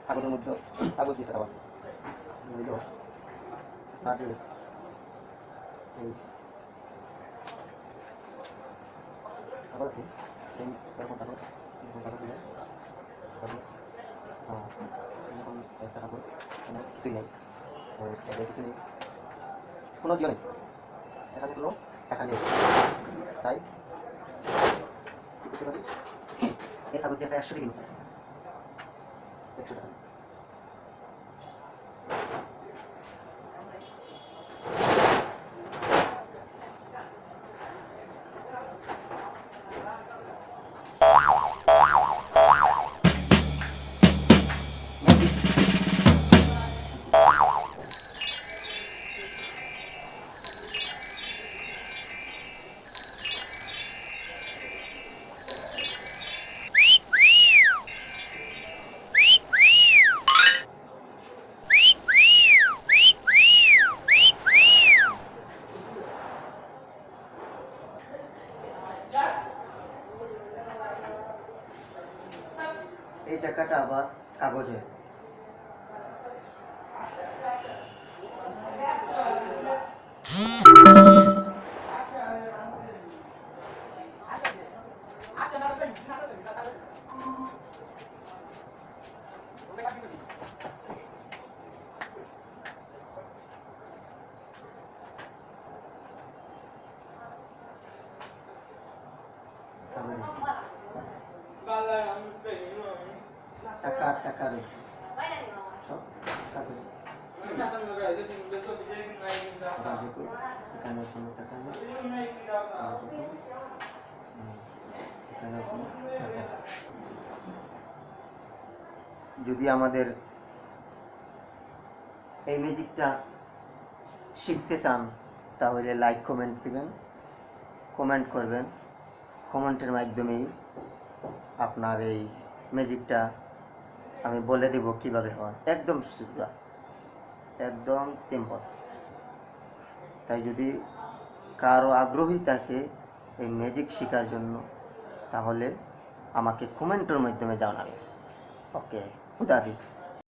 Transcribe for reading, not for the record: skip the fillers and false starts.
কাগজের মধ্যে কাগজ দিয়ে টাকা বুঝল আর এই কাগজ আছে সেই এরকম কাগজ কাগজ দিলে এরকম একটা কাগজ মানে কিছুই নেই কিছু নেই কোনো জিও নেই এখানে কোনো টাকা নেই তাই এই কাগজ দিয়ে 100 কিলো 100 টাকা এই টাকাটা আবার কাগজে টাকা টাকা সব কাগজ এখানে কোনো টাকা নেই এখানে কোনো টাকা যদি আমাদের এই ম্যাজিকটা শিখতে চান তাহলে লাইক কমেন্ট দিবেন কমেন্ট করবেন কমেন্টের মাধ্যমেই আপনার এই ম্যাজিকটা আমি বলে দেব কিভাবে হয় একদম সোজা একদম সিম্পল তাই যদি কারো আগ্রহী থাকে এই ম্যাজিক শেখার জন্য তাহলে আমাকে কমেন্টের মাধ্যমে জানাবেন ওকে খুদা হাফেজ